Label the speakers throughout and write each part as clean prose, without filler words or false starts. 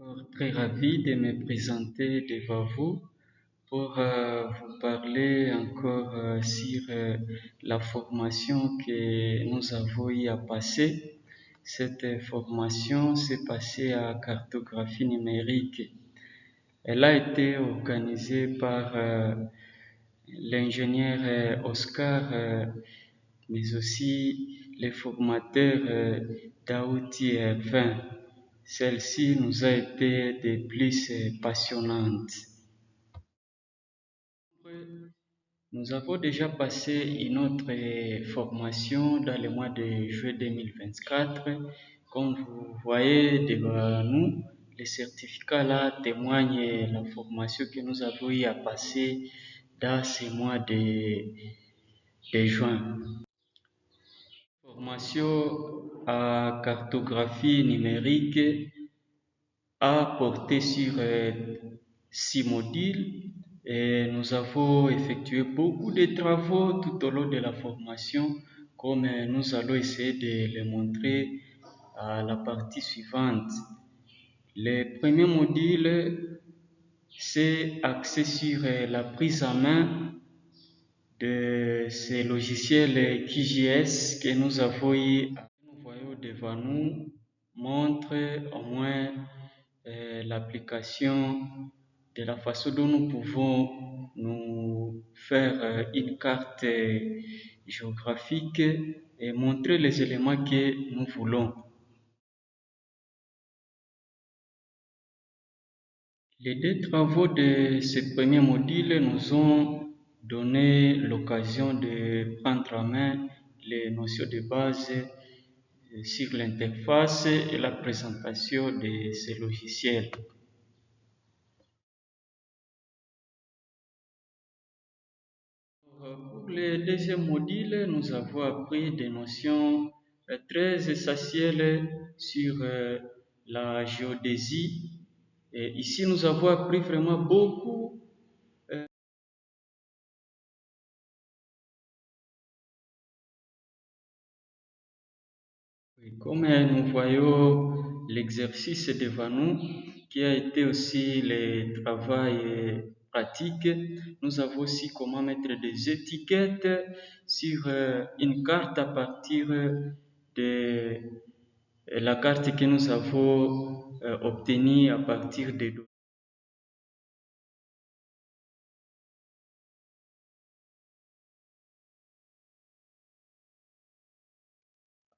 Speaker 1: Encore très ravi de me présenter devant vous pour vous parler encore sur la formation que nous avons eu à passer. Cette formation s'est passée à cartographie numérique. Elle a été organisée par l'ingénieur Oscar, mais aussi les formateurs Daouti et Ervin. Celle-ci nous a été des plus passionnantes. Nous avons déjà passé une autre formation dans le mois de juillet 2024. Comme vous voyez devant nous, le certificat là témoigne la formation que nous avons eu à passer dans ce mois de juin. Formation à cartographie numérique a porté sur 6 modules et nous avons effectué beaucoup de travaux tout au long de la formation, comme nous allons essayer de les montrer à la partie suivante. Le premier module s'est axé sur la prise en main de ces logiciels QGIS que nous avons eu. Nous voyons devant nous montre au moins l'application de la façon dont nous pouvons nous faire une carte géographique et montrer les éléments que nous voulons. Les deux travaux de ce premier module nous ont donné l'occasion de prendre en main les notions de base sur l'interface et la présentation de ces logiciels. Pour le deuxième module, nous avons appris des notions très essentielles sur la géodésie. Et ici, nous avons appris vraiment beaucoup. Comme nous voyons l'exercice devant nous, qui a été aussi le travail pratique, nous avons aussi comment mettre des étiquettes sur une carte à partir de la carte que nous avons obtenue à partir des données.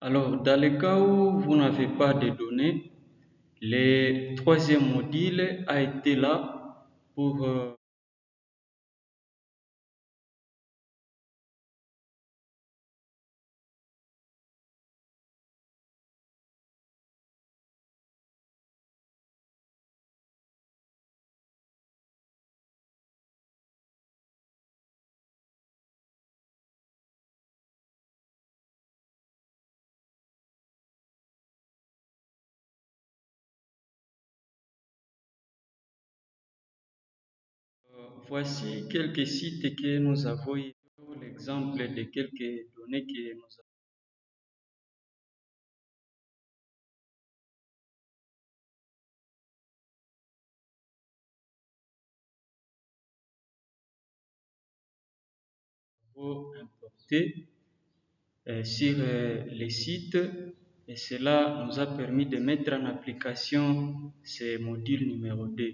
Speaker 1: Alors, dans le cas où vous n'avez pas de données, le troisième module a été là pour voici quelques sites que nous avons eu, l'exemple de quelques données que nous avons importées sur les sites et cela nous a permis de mettre en application ce module numéro 2.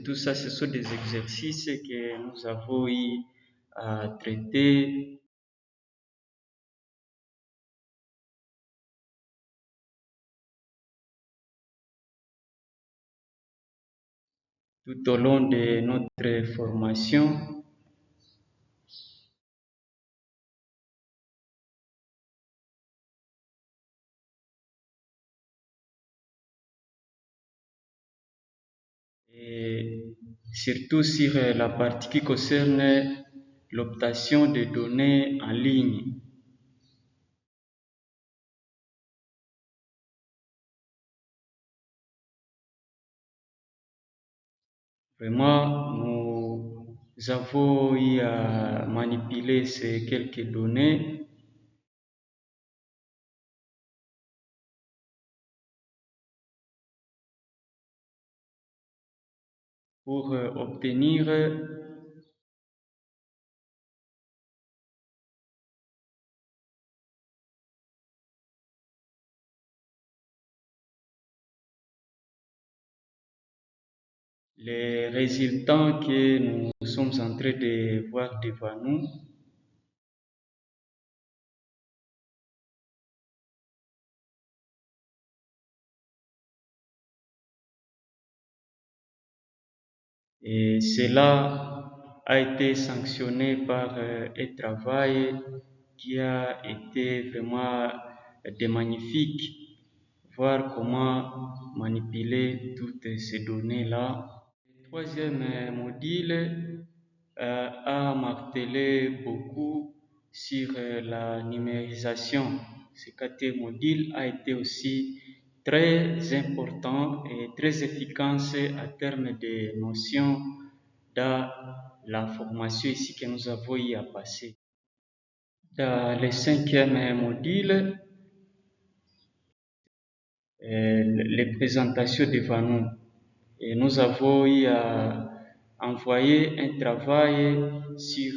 Speaker 1: Tout ça, ce sont des exercices que nous avons eu à traiter tout au long de notre formation. Et surtout sur la partie qui concerne l'obtention de données en ligne. Vraiment, nous avons eu à manipuler ces quelques données pour obtenir les résultats que nous sommes en train de voir devant nous. Et cela a été sanctionné par un travail qui a été vraiment de magnifique, voir comment manipuler toutes ces données-là. Le troisième module a martelé beaucoup sur la numérisation. Ce quatrième module a été aussi très important et très efficace à terme de notions dans la formation ici que nous avons eu à passer. Dans le cinquième module, les présentations devant nous. Et nous avons eu à envoyer un travail sur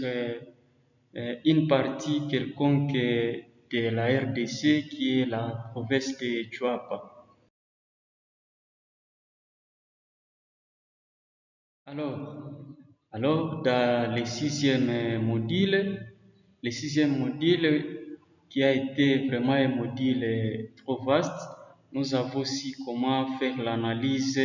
Speaker 1: une partie quelconque de la RDC qui est la province de Chuapa. Alors, dans le sixième module qui a été vraiment un module trop vaste, nous avons aussi comment faire l'analyse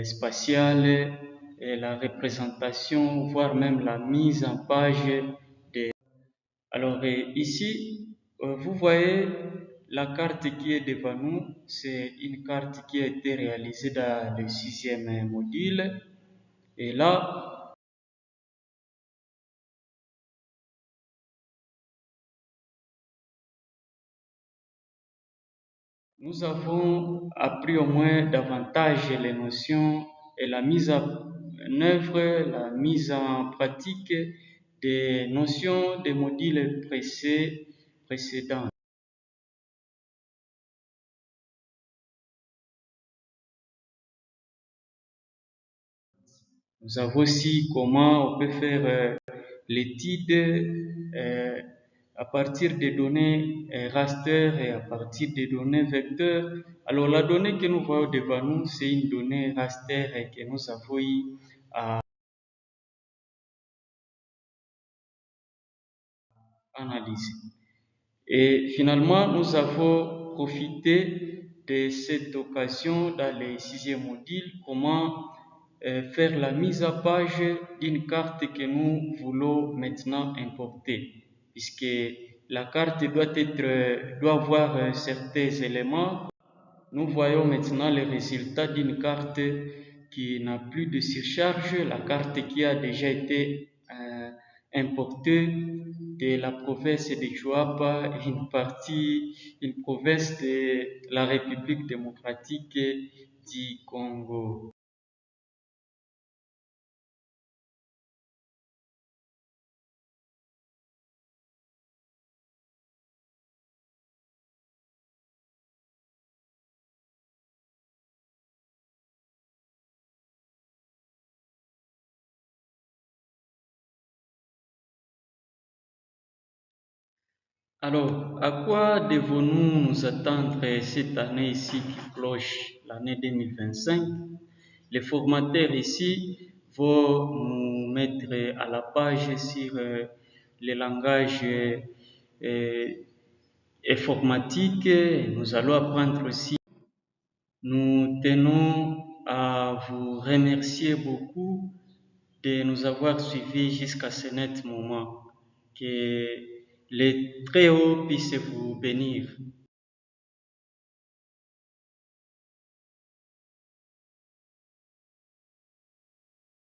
Speaker 1: spatiale et la représentation, voire même la mise en page des... Alors ici, vous voyez la carte qui est devant nous, c'est une carte qui a été réalisée dans le sixième module. Et là, nous avons appris au moins davantage les notions et la mise en œuvre, la mise en pratique des notions des modules précédents. Nous avons aussi comment on peut faire l'étude à partir des données raster et à partir des données vecteurs. Alors la donnée que nous voyons devant nous, c'est une donnée raster que nous avons eu à analyser. Et finalement, nous avons profité de cette occasion dans les sixième module, comment faire la mise à page d'une carte que nous voulons maintenant importer, puisque la carte doit avoir certains éléments. Nous voyons maintenant les résultats d'une carte qui n'a plus de surcharge, la carte qui a déjà été importée de la province de Chuapa, une province de la République démocratique du Congo. Alors, à quoi devons-nous nous attendre cette année ici qui cloche l'année 2025? Les formateurs ici vont nous mettre à la page sur les langages informatiques. Nous allons apprendre aussi. Nous tenons à vous remercier beaucoup de nous avoir suivis jusqu'à ce net moment. Que les très hauts puissent vous bénir.